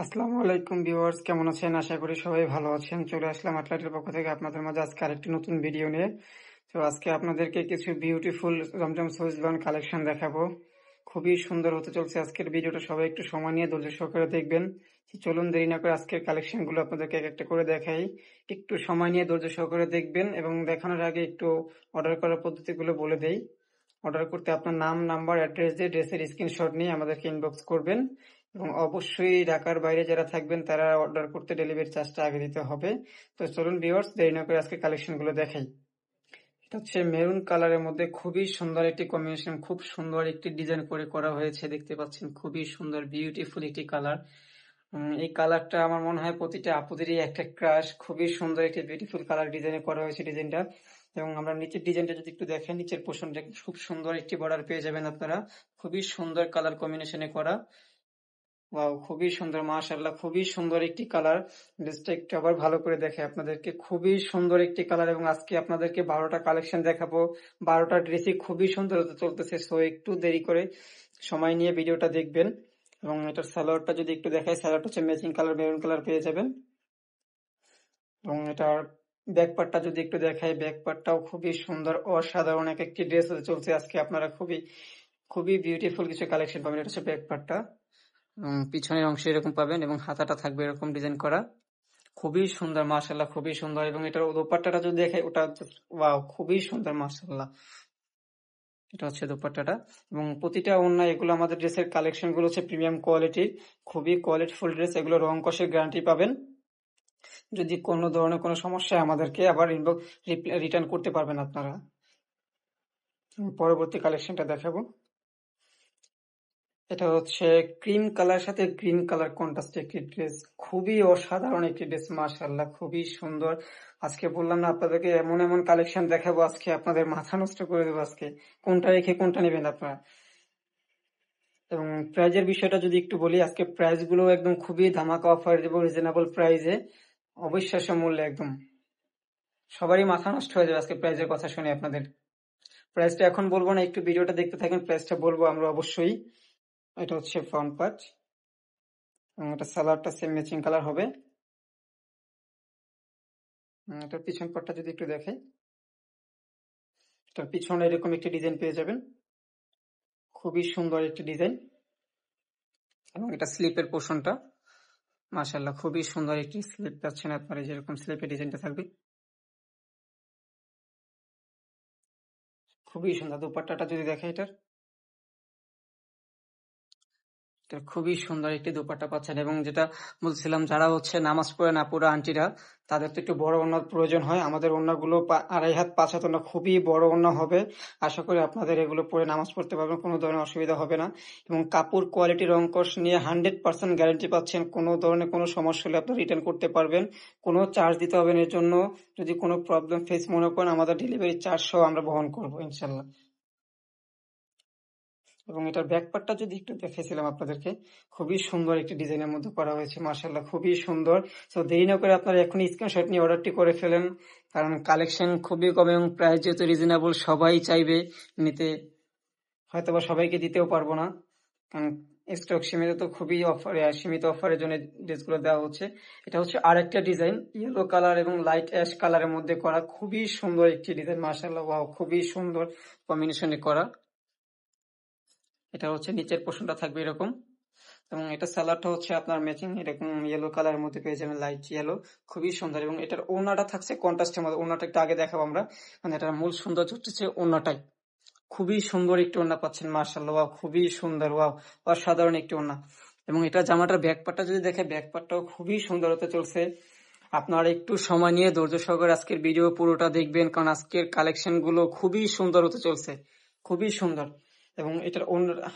আসসালামু আলাইকুম ভিউয়ার্স, কেমন আছেন? আশা করি সবাই ভালো আছেন। চলে আসলাম আটলাটের পক্ষ থেকে আপনাদের মাঝে আজকে আরেকটি নতুন ভিডিও নিয়ে। তো আজকে আপনাদেরকে কিছু বিউটিফুল জমজম সুইচ লন কালেকশন দেখাবো। খুবই সুন্দর হতে চলছে আজকের ভিডিওটা। সবাই একটু সময় নিয়ে ধৈর্য সহকারে দেখবেন। চলুন দেরি না করে আজকের কালেকশন গুলো আপনাদেরকে এক একটা করে দেখাই। একটু সময় নিয়ে ধৈর্য সহকারে দেখবেন এবং দেখানোর আগে একটু অর্ডার করার পদ্ধতিগুলো বলে দেই। অর্ডার করতে আপনার নাম, নাম্বার, অ্যাড্রেস দিয়ে ড্রেসের স্ক্রিনশট নিয়ে আমাদেরকে ইনবক্স করবেন এবং অবশ্যই ঢাকার বাইরে যারা থাকবেন তারা অর্ডার করতে ডেলিভারি চার্জটা আগে দিতে হবে। তো চলুন ভিউয়ার্স, দেরি না করে আজকে কালেকশন গুলো দেখাই। এটা হচ্ছে মেরুন কালারের মধ্যে খুবই সুন্দর একটি কম্বিনেশন, খুব সুন্দর একটি ডিজাইন করে করা হয়েছে। দেখতে পাচ্ছেন খুবই সুন্দর বিউটিফুল একটি কালার। এই কালারটা আমার মনে হয় প্রতিটা আপুদেরই একটা ক্রাশ। খুবই সুন্দর একটি বিউটিফুল কালার ডিজাইনে করা হয়েছে ডিজাইনটা। এবং আমরা নিচের ডিজাইনটা যদি একটু দেখেন, নিচের পোর্শনটা খুব সুন্দর একটি বর্ডার পেয়ে যাবেন আপনারা। খুবই সুন্দর কালার কম্বিনেশনে করা। ওয়াও, খুবই সুন্দর, মাশাআল্লাহ, খুবই সুন্দর একটি কালার। ড্রেসটা একটু আবার ভালো করে দেখে আপনাদেরকে। খুবই সুন্দর একটি কালার এবং আজকে আপনাদেরকে 12টা কালেকশন দেখাবো। 12টা ড্রেসই খুবই সুন্দর হতে চলতেছে। সো একটু দেরি করে সময় নিয়ে ভিডিওটা দেখবেন। এবং এটার সালোয়ারটা যদি একটু দেখাই, সালোয়ারটা হচ্ছে ম্যাচিং কালার, মেরুন কালার পেয়ে যাবেন। এবং এটার ব্যাক পার্টটা যদি একটু দেখাই, ব্যাক পার্টটাও খুবই সুন্দর, অসাধারণ এক একটি ড্রেস হতে চলছে আজকে। আপনারা খুবই খুবই বিউটিফুল কিছু কালেকশন পাবেন। এটা হচ্ছে ব্যাক পার্টটা। পিছনের অংশে এরকম পাবেন এবং হাতাটা থাকবে এরকম ডিজাইন করা। খুবই সুন্দর, মাশাআল্লাহ, খুবই সুন্দর। এবং এটার দোপাট্টাটা যদি দেখাই, ওটা ওয়াও, খুবই সুন্দর, মাশাআল্লাহ। এটা হচ্ছে দোপাট্টাটা। এবং প্রতিটা ওড়না, এগুলো আমাদের ড্রেসের কালেকশন গুলো হচ্ছে প্রিমিয়াম কোয়ালিটির, খুবই কোয়ালিটিফুল ড্রেস। এগুলো রং কষের গ্যারান্টি পাবেন। যদি কোনো ধরনের কোনো সমস্যা আমাদেরকে আবার রিটার্ন করতে পারবেন আপনারা। পরবর্তী কালেকশনটা দেখাবো। এটা হচ্ছে ক্রিম কালার সাথে গ্রিন কালার কন্ট্রাস্ট একটি ড্রেস। খুবই অসাধারণ একটি ড্রেস, মাশাআল্লাহ, খুবই সুন্দর। আজকে বললাম না আপনাদেরকে এমন এমন কালেকশন দেখাবো, আজকে আপনাদের মাথা নষ্ট করে দেবো আজকে। কোনটা রেখে কোনটা নেবেন আপনারা। এবং প্রাইজের বিষয়টা যদি একটু বলি, আজকে প্রাইস গুলো একদম খুবই ধামাকা অফার দেবো, রিজনেবল প্রাইজে, অবিশ্বাস্য মূল্যে একদম। সবারই মাথা নষ্ট হয়ে যাবে আজকে প্রাইজের কথা শুনে আপনাদের। প্রাইসটা এখন বলবো না, একটু ভিডিওটা দেখতে থাকেন, প্রাইসটা বলবো আমরা অবশ্যই। এটা হচ্ছে ফ্রন্ট পার্ট এবং এটা সালোয়ারটা সেম ম্যাচিং কালার হবে। এটার পিছন পার্টটা যদি একটু দেখাই, এটার পিছনে এরকম একটি ডিজাইন পেয়ে যাবেন। খুবই সুন্দর একটি ডিজাইন। এবং এটা স্লিপের পোর্শনটা, মাশাআল্লাহ, খুবই সুন্দর একটি স্লিপ পাচ্ছেন আপনারা, যেরকম স্লিপের ডিজাইনটা থাকবে। খুবই সুন্দর। দোপাট্টাটা যদি দেখাই, এটার এটা খুবই সুন্দর একটি দোপাট্টা পাচ্ছেন। এবং যেটা বলছিলাম, যারা হচ্ছে নামাজ পড়ে না পুরো আন্টিরা, তাদের তো একটু বড় ওড়নার প্রয়োজন হয়। আমাদের ওড়নাগুলো 2.5 হাত 5 হাত ওড়না, খুবই বড় ওড়না হবে। আশা করি আপনাদের এগুলো পরে নামাজ পড়তে পারবেন, কোনো ধরনের অসুবিধা হবে না। এবং কাপড় কোয়ালিটি, রং কস নিয়ে 100% গ্যারান্টি পাচ্ছেন। কোনো ধরনের কোনো সমস্যা হলে আপনি রিটার্ন করতে পারবেন, কোনো চার্জ দিতে হবে না এর জন্য। যদি কোনো প্রবলেম ফেস মনে করেন, আমাদের ডেলিভারি চার্জ সহ আমরা বহন করবো ইনশাল্লাহ। এবং এটার ব্যাক পার্টটা যদি একটু দেখেছিলাম আপনাদেরকে, খুবই সুন্দর একটি ডিজাইনের মধ্যে করা হয়েছে, মাশাআল্লাহ, খুবই সুন্দর। তো দেরি না করে আপনারা এখন স্ক্রিনশট নিয়ে অর্ডারটি করে ফেলেন, কারণ কালেকশন খুবই কম এবং প্রাইস যেহেতু রিজনেবল, সবাই চাইবে নিতে। হয়তোবা সবাইকে দিতেও পারবো না, কারণ স্টক সীমিত, তো খুবই সীমিত অফারের জন্য ড্রেসগুলো দেওয়া হচ্ছে। এটা হচ্ছে আরেকটা ডিজাইন, ইয়েলো কালার এবং লাইট অ্যাশ কালারের মধ্যে করা, খুবই সুন্দর একটি ডিজাইন, মাশাআল্লাহ, ওয়াও, খুবই সুন্দর কম্বিনেশনে করা। এটা হচ্ছে নিচের পোর্শনটা থাকবে এরকম। এবং এটা সালোয়ারটা হচ্ছে আপনার ম্যাচিং, এরকম ইয়েলো কালারের মধ্যে পেয়ে যাবেন, লাইট ইয়েলো, খুবই সুন্দর। এবং এটার ওড়নাটা থাকছে কন্ট্রাস্টের মধ্যে। ওড়নাটা একটু আগে দেখাবো আমরা, মানে এটার মূল সৌন্দর্য হচ্ছে ওড়নাটাই। খুবই সুন্দর একটি ওড়না পাচ্ছেন, মার্শাল্লাহ, ওয়াও, খুবই সুন্দর, ওয়াও, অসাধারণ একটি ওড়না। এবং এটা জামাটার ব্যাক পার্টটা যদি দেখে, ব্যাক পার্টটাও খুবই সুন্দর হতে চলছে। আপনারা একটু সময় নিয়ে ধৈর্য সহকারে আজকের ভিডিও পুরোটা দেখবেন, কারণ আজকের কালেকশন গুলো খুবই সুন্দর হতে চলছে, খুবই সুন্দর। এবং এটার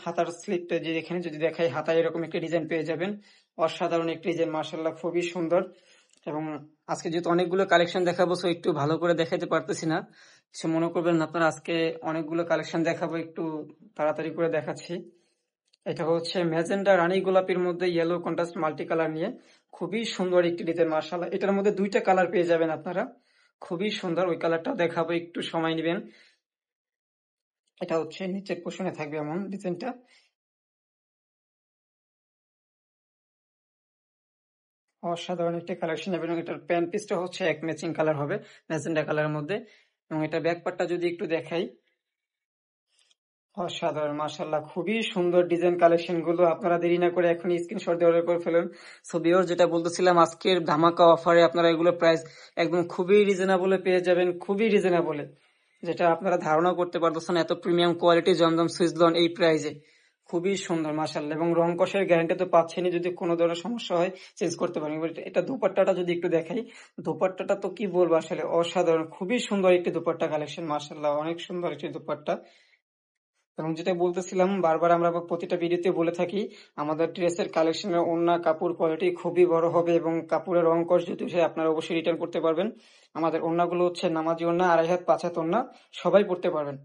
হাতার স্লিপটা যে এখানে যদি দেখাই, হাতায় এরকম একটা ডিজাইন পেয়ে যাবেন, অসাধারণ একটি ডিজাইন, মার্শাল্লাহ, খুবই সুন্দর। এবং আজকে যেহেতু অনেকগুলো কালেকশন দেখাবো, সো একটু ভালো করে দেখাতে পারতেছি না, কিছু মনে করবেন না আপনারা। আজকে অনেকগুলো কালেকশন দেখাবো, একটু তাড়াতাড়ি করে দেখাচ্ছি। এটা হচ্ছে ম্যাজেন্ডা রানী গোলাপির মধ্যে ইয়েলো কন্ট্রাস্ট মাল্টি কালার নিয়ে, খুবই সুন্দর একটি ডিজাইন, মার্শাল্লাহ। এটার মধ্যে 2টা কালার পেয়ে যাবেন আপনারা, খুবই সুন্দর। ওই কালারটা দেখাবো, একটু সময় নেবেন। এটা হচ্ছে নিচের পোর্শনে থাকবে এমন ডিজাইনটা। অসাধারণ একটি কালেকশন এবং এটার প্যান্ট পিসটা হচ্ছে এক ম্যাচিং কালার হবে, ম্যাজেন্ডা কালারের মধ্যে। এবং এটা ব্যাক পার্টটা যদি একটু দেখাই, অসাধারণ মাশাআল্লাহ, খুবই সুন্দর ডিজাইন কালেকশন গুলো। আপনারা দেরি না করে এখন স্ক্রিনশট দিয়ে অর্ডার করে ফেলুন। সো ভিউয়ার্স, যেটা বলতেছিলাম, আজকের ধামাকা অফারে আপনারা এগুলো প্রাইস একদম খুবই রিজনেবলে পেয়ে যাবেন, খুবই রিজনেবলে, যেটা আপনারা ধারণা করতে পারতেছেন। এত প্রিমিয়াম কোয়ালিটি জমজম সুইস লন এই প্রাইসে, খুবই সুন্দর মাশাআল্লাহ। এবং রং কষের গ্যারান্টি তো পাচ্ছেনই, যদি কোনো ধরনের সমস্যা হয় চেঞ্জ করতে পারেন। এবার এটা দুপাট্টাটা যদি একটু দেখাই, দুপাট্টাটা তো কি বলবো আসলে, অসাধারণ, খুবই সুন্দর একটি দুপাট্টা কালেকশন মাশাআল্লাহ, অনেক সুন্দর একটি দুপাট্টা। এবং যেটা বলতেছিলাম, বারবার আমরা প্রতিটা ভিডিওতে বলে থাকি, আমাদের ড্রেসের কালেকশনের ওড়না কাপড় কোয়ালিটি খুবই বড় হবে এবং কাপড়ের রং কস যদি উঠে আপনারা অবশ্যই রিটার্ন করতে পারবেন। আমাদের ওড়নাগুলো হচ্ছে নামাজি ওড়না, 2.5 হাত 5 হাত ওড়না, সবাই পড়তে পারবেন।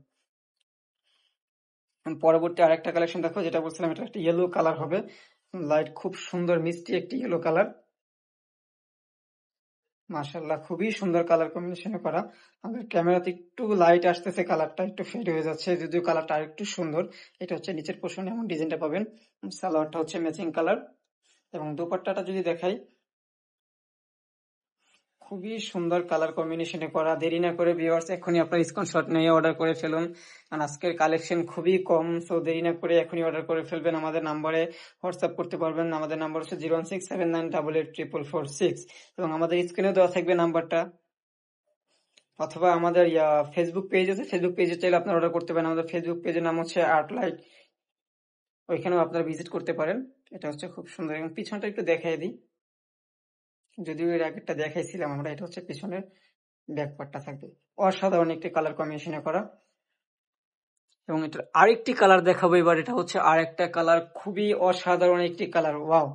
পরবর্তী আরেকটা কালেকশন দেখো, যেটা বলছিলাম, এটা একটা ইয়েলো কালার হবে, লাইট খুব সুন্দর মিষ্টি একটি ইয়েলো কালার মাশাআল্লাহ, খুবই সুন্দর কালার কম্বিনেশনে করা। আমাদের ক্যামেরাতে একটু লাইট আসতেছে, কালারটা একটু ফেড হয়ে যাচ্ছে, যদিও কালারটা আরেকটু সুন্দর। এটা হচ্ছে নিচের পোর্শনে এমন ডিজাইনটা পাবেন, সালোয়ারটা হচ্ছে ম্যাচিং কালার। এবং দোপাট্টাটা যদি দেখাই, খুবই সুন্দর কালার কম্বিনেশনে করা। দেরি না করে ভিউয়ার্স এখনই আপনার স্ক্রিনশট নিয়ে অর্ডার করে ফেলুন, কারণ আজকের কালেকশন খুবই কম। সো দেরি না করে এখনই অর্ডার করে ফেলবেন। আমাদের নাম্বারে হোয়াটসঅ্যাপ করতে পারবেন, আমাদের নাম্বার হচ্ছে 01679884446। এবং আমাদের স্ক্রিনে দেওয়া থাকবে নাম্বারটা, অথবা আমাদের ফেসবুক পেজ আছে, ফেসবুক পেজে চাইলে আপনারা অর্ডার করতে পারেন। আমাদের ফেসবুক পেজের নাম হচ্ছে আর্ট লাইট, ওইখানেও আপনারা ভিজিট করতে পারেন। এটা হচ্ছে খুব সুন্দর। এবং পিছনটা একটু দেখাই দিই, যদিও এর আগেরটা দেখাইছিলাম আমরা। এটা হচ্ছে পিছনের ব্যাক পার্টটা থাকবে, অসাধারণ একটি কালার কম্বিনেশনে করা। এবং এটার আরেকটি কালার দেখাবো এবার, এটা হচ্ছে আরেকটা কালার, খুবই অসাধারণ একটি কালার, ওয়াও,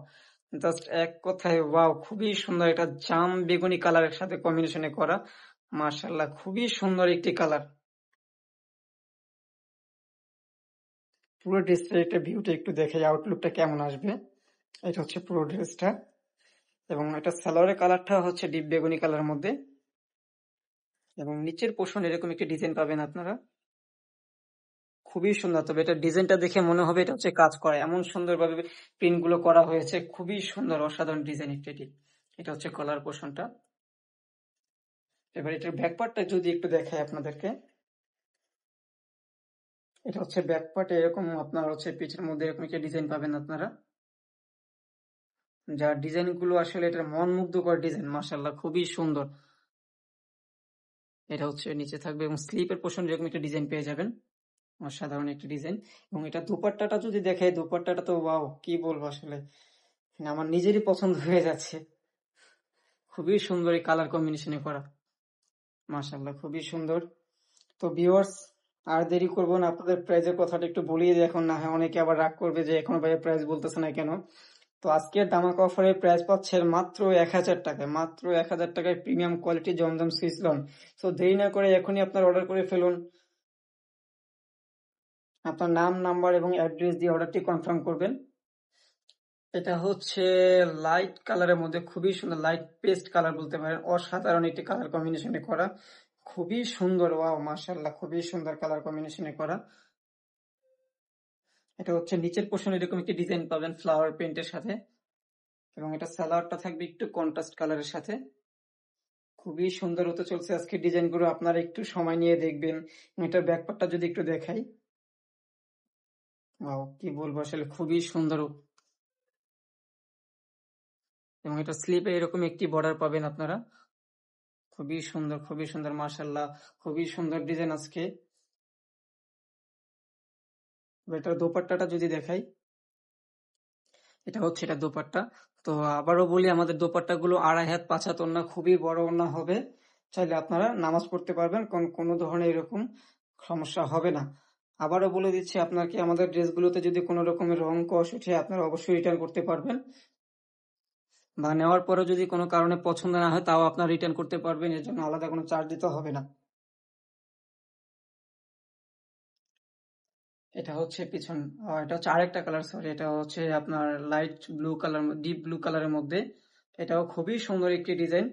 জাস্ট এক কথায় ওয়াও, খুবই সুন্দর। এটা জাম বেগুনি কালারের সাথে কম্বিনেশনে করা, মাশাআল্লাহ, খুবই সুন্দর একটি কালার। পুরো ড্রেসটা একটা ভিউটা একটু দেখে, আউটলুকটা কেমন আসবে। এটা হচ্ছে পুরো ড্রেসটা। এবং এটা সালোয়ারের কালারটা হচ্ছে ডিপ বেগুনি কালারের মধ্যে। এবং নিচের পোর্শন এরকম একটি ডিজাইন পাবেন আপনারা, খুবই সুন্দর। তবে এটা ডিজাইনটা দেখে মনে হবে এটা হচ্ছে কাজ করা, এমন সুন্দরভাবে প্রিন্ট গুলো করা হয়েছে, খুবই সুন্দর, অসাধারণ ডিজাইন একটি। এটা হচ্ছে কলার পোর্শনটা। এবার এটার ব্যাক পার্টটা যদি একটু দেখাই আপনাদেরকে, এটা হচ্ছে ব্যাক পার্ট, এরকম আপনার হচ্ছে পিঠের মধ্যে এরকম একটা ডিজাইন পাবেন আপনারা, যার ডিজাইন গুলো আসলে এটা মন মুগ্ধকর ডিজাইন মাশাআল্লাহ, খুবই সুন্দর। এটা হচ্ছে নিচে থাকবে এবং স্লিপের পোর্শন এরকম একটা ডিজাইন পেয়ে যাবেন, অসাধারণ একটি ডিজাইন। এবং এটা দুপাট্টাটা যদি দেখাই, দুপাট্টাটা তো ওয়াও, কি বলবো আসলে, আমার নিজেরই পছন্দ হয়ে যাচ্ছে, খুবই সুন্দর এই কালার কম্বিনেশনে করা, মাশাআল্লাহ, খুবই সুন্দর। তো ভিউয়ার্স, আর দেরি করবো না, আপনাদের প্রাইজের কথাটা একটু বলিয়ে দিই এখন, না হয় অনেকে আবার রাগ করবে যে এখনো ভাই প্রাইস বলতেছে না কেন। তো আজকের ধামাকা অফারে প্রাইস পাচ্ছেন মাত্র 1000 টাকায়, মাত্র 1000 টাকায় প্রিমিয়াম কোয়ালিটি জমজম সুইস লন। তো দেরি না করে এখনই আপনার অর্ডার করে ফেলুন। আপনার নাম, নাম্বার এবং অ্যাড্রেস দিয়ে অর্ডারটি কনফার্ম করবেন। এটা হচ্ছে লাইট কালারের মধ্যে, খুবই সুন্দর, লাইট পেস্ট কালার বলতে পারেন, অসাধারণ একটি কালার কম্বিনেশনে করা, খুবই সুন্দর, ওয়াও মাশাআল্লাহ, খুবই সুন্দর কালার কম্বিনেশনে করা। এটা হচ্ছে নিচের পোর্শনে এরকম একটি ডিজাইন পাবেন ফ্লাওয়ার প্রিন্টের সাথে। এবং এটা সালোয়ারটা থাকবে একটু কন্ট্রাস্ট কালারের সাথে, খুবই সুন্দর হতে চলছে আজকে ডিজাইন গুলো, আপনারা একটু সময় নিয়ে দেখবেন। এটার ব্যাকপার্টটা যদি একটু দেখাই, ওয়াও, কি বলবো আসলে, খুবই সুন্দর। এবং এটা স্লিপে এরকম একটি বর্ডার পাবেন আপনারা, খুবই সুন্দর, খুবই সুন্দর মাশাআল্লাহ, খুবই সুন্দর ডিজাইন আজকে। এটার দোপাট্টাটা যদি দেখাই, এটা হচ্ছে এটা দোপাট্টা। তো আবারও বলি, আমাদের দোপাট্টা গুলো 2.5 হাত 5 হাত ওড়না, খুবই বড় ওড়না হবে, চাইলে আপনারা নামাজ পড়তে পারবেন, কোনো ধরনের এরকম সমস্যা হবে না। আবারও বলে দিচ্ছি, আপনাকে আমাদের ড্রেসগুলোতে যদি কোনো রকমের রং কষ উঠে, আপনারা অবশ্যই রিটার্ন করতে পারবেন, বা নেওয়ার পরে যদি কোনো কারণে পছন্দ না হয় তাও আপনারা রিটার্ন করতে পারবেন, এর জন্য আলাদা কোনো চার্জ দিতে হবে না। এটা হচ্ছে পিছন, এটা হচ্ছে আরেকটা কালার, সরি, এটা হচ্ছে আপনার light blue colour, deep blue কালারের মধ্যে। এটাও খুবই সুন্দর একটি ডিজাইন।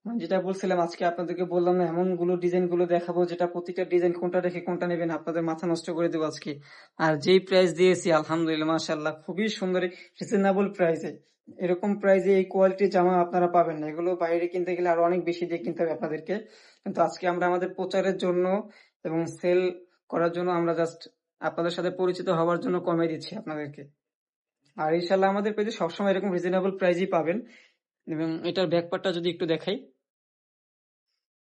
যেটা বলছিলাম, আজকে আপনাদেরকে বললাম না, এমন গুলো ডিজাইন গুলো দেখাবো যেটা প্রতিটা ডিজাইন কোনটা রেখে কোনটা নেবেন আপনাদের মাথা নষ্ট করে দেবো আজকে। আর যেই প্রাইস দিয়েছি আলহামদুলিল্লাহ মাশাআল্লাহ, খুবই সুন্দর রিজনেবল প্রাইসে, এরকম প্রাইসে এই কোয়ালিটির জামা আপনারা পাবেন না। এগুলো বাইরে কিনতে গেলে আরো অনেক বেশি দিয়ে কিনতে হবে আপনাদেরকে। কিন্তু আজকে আমরা আমাদের প্রচারের জন্য এবং সেল করার জন্য আমরা জাস্ট আপনাদের সাথে পরিচিত হওয়ার জন্য কমে দিচ্ছি আপনাদেরকে। আর ইনশাল্লাহ আমাদের পেজে সবসময় এরকম রিজনেবল প্রাইসই পাবেন। এবং এটার ব্যাক পার্টটা যদি একটু দেখাই,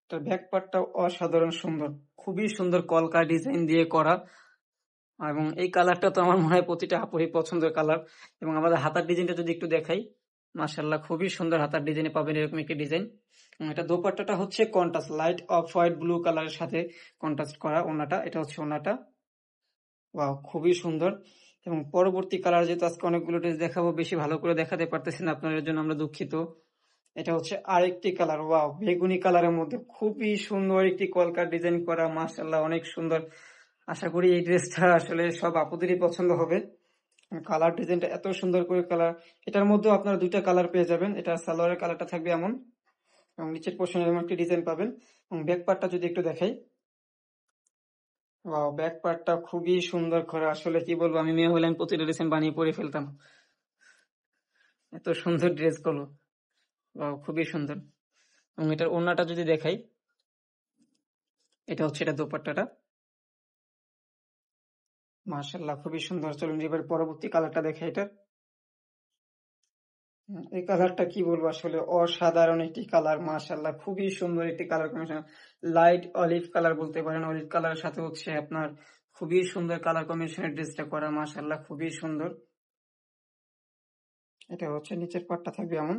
এটার ব্যাক পার্টটাও অসাধারণ সুন্দর, খুবই সুন্দর কলকা ডিজাইন দিয়ে করা। এবং এই কালারটা তো আমার মনে হয় প্রতিটা আপুরই পছন্দের কালার। এবং আমাদের হাতার ডিজাইনটা যদি একটু দেখাই, মাশাআল্লাহ খুবই সুন্দর হাতার ডিজাইনে পাবেন এরকম একটি ডিজাইন। এটা দোপাট্টাটা হচ্ছে contrast, light off white blue কালারের সাথে কন্ট্রাস্ট করা ওনাটা, এটা হচ্ছে ওনাটা। ওয়াও, খুবই সুন্দর। এবং পরবর্তী কালার, যেহেতু আজকে অনেকগুলো ড্রেস দেখাবো, বেশি ভালো করে দেখাতে পারতেছি না, আপনাদের জন্য আমরা দুঃখিত। এটা হচ্ছে আরেকটি কালার, ওয়াও, বেগুনি কালারের মধ্যে খুবই সুন্দর একটি কলকার ডিজাইন করা, মাশাআল্লাহ অনেক সুন্দর। আশা করি এই ড্রেসটা আসলে সব আপুদেরই পছন্দ হবে। কালার ডিজাইনটা এত সুন্দর করে কালার, এটার মধ্যেও আপনারা দুইটা কালার পেয়ে যাবেন। এটা সালোয়ারের কালারটা থাকবে এমন, এবং নিচের পোর্শনে এমন একটি ডিজাইন পাবেন। এবং ব্যাক পার্টটা যদি একটু দেখাই, ওয়াও, ব্যাক পার্টটা খুবই সুন্দর করা। আসলে কি বলবো, আমি মেয়ে হলে আমি প্রতিটা ডিজাইন বানিয়ে পরে ফেলতাম, এত সুন্দর ড্রেস গুলো। ওয়াও, খুবই সুন্দর। এবং এটার ওড়নাটা যদি দেখাই, এটা হচ্ছে এটা দোপাট্টাটা, মাশাআল্লাহ খুবই সুন্দর। চলুন এবার পরবর্তী কালারটা দেখাই। এটা এই কালারটা কি বলবো, আসলে অসাধারণ একটি কালার, মাশাআল্লাহ খুবই সুন্দর একটি colour combination. Light olive colour বলতে পারেন, অলিভ কালারের সাথে হচ্ছে আপনার খুবই সুন্দর কালার কম্বিনেশনের ড্রেসটা করা, মাশাআল্লাহ খুবই সুন্দর। এটা হচ্ছে নিচের পাটটা থাকবে এমন,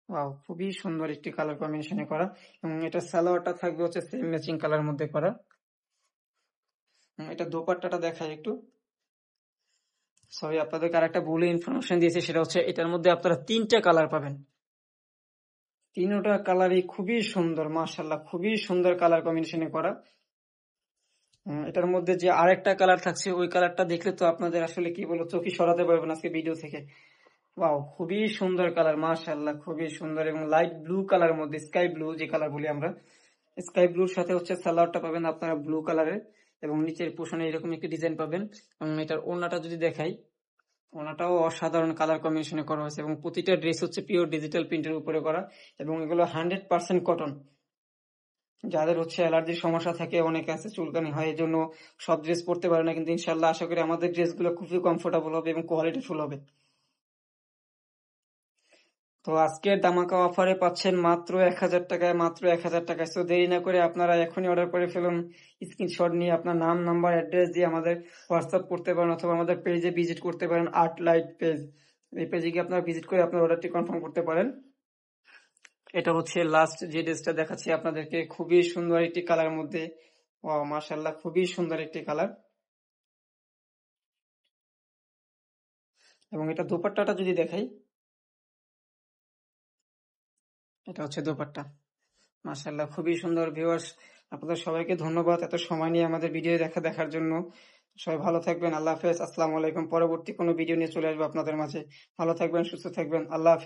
ওয়াও, খুবই সুন্দর একটি কালার কম্বিনেশনে করা। এবং এটা সালোয়ারটা থাকবে হচ্ছে সেম ম্যাচিং কালার মধ্যে করা। এটা দোপাট্টাটা দেখাই একটু, সরি আপনাদেরকে আরেকটা ভুল ইনফরমেশন দিয়েছি, সেটা হচ্ছে এটার মধ্যে আপনারা তিনটা কালার পাবেন। তিনটা কালারই খুবই সুন্দর, মাশাআল্লাহ খুবই সুন্দর কালার কম্বিনেশনে করা। এটার মধ্যে যে আরেকটা কালার থাকছে, ওই কালারটা দেখলে তো আপনাদের আসলে কি বলবো, চোখই সরাতে পারবেন আজকে ভিডিও থেকে। ওয়াও, খুবই সুন্দর কালার, মাশাআল্লাহ খুবই সুন্দর। এবং লাইট ব্লু কালারের মধ্যে, স্কাই ব্লু যে কালার বলি আমরা, স্কাই ব্লুর সাথে হচ্ছে সালোয়ারটা পাবেন আপনারা ব্লু কালারের, এবং নিচের পোর্শনে এরকম একটি ডিজাইন পাবেন। এবং এটার ওড়নাটা যদি দেখাই, ওনাটাও অসাধারণ কালার কম্বিনেশনে করা হয়েছে। এবং প্রতিটা ড্রেস হচ্ছে পিওর ডিজিটাল প্রিন্টের উপরে করা, এবং এগুলো 100% কটন। যাদের হচ্ছে অ্যালার্জির সমস্যা থাকে, অনেকে আছে চুলকানি হয়, এই জন্য সব ড্রেস পরতে পারে না, কিন্তু ইনশাল্লাহ আশা করি আমাদের ড্রেসগুলো খুবই কমফোর্টেবল হবে এবং কোয়ালিটিফুল হবে। তো আজকের ধামাকা অফারে পাচ্ছেন মাত্র 1000 টাকায়, মাত্র 1000 টাকায়। তো দেরি না করে আপনারা এখনই অর্ডার করে ফেলুন। স্ক্রিনশট নিয়ে আপনার নাম, নাম্বার, অ্যাড্রেস দিয়ে আমাদের হোয়াটসঅ্যাপ করতে পারেন, অথবা আমাদের পেজে ভিজিট করতে পারেন, আর্ট লাইট পেজ। এই পেজে গিয়ে আপনারা ভিজিট করে আপনার অর্ডারটি কনফার্ম করতে পারেন। এটা হচ্ছে লাস্ট যে ড্রেসটা দেখাচ্ছি আপনাদেরকে, খুবই সুন্দর একটি কালার মধ্যে, ও মাশাআল্লাহ খুবই সুন্দর একটি কালার। এবং এটা দোপাট্টাটা যদি দেখাই, এটা হচ্ছে দোপাট্টা, মাশাআল্লাহ খুবই সুন্দর। ভিউয়ার্স, আপনাদের সবাইকে ধন্যবাদ এত সময় নিয়ে আমাদের ভিডিও দেখার জন্য। সবাই ভালো থাকবেন, আল্লাহ হাফেজ, আসসালামু আলাইকুম। পরবর্তী কোনো ভিডিও নিয়ে চলে আসবো আপনাদের মাঝে। ভালো থাকবেন, সুস্থ থাকবেন, আল্লাহ হাফেজ।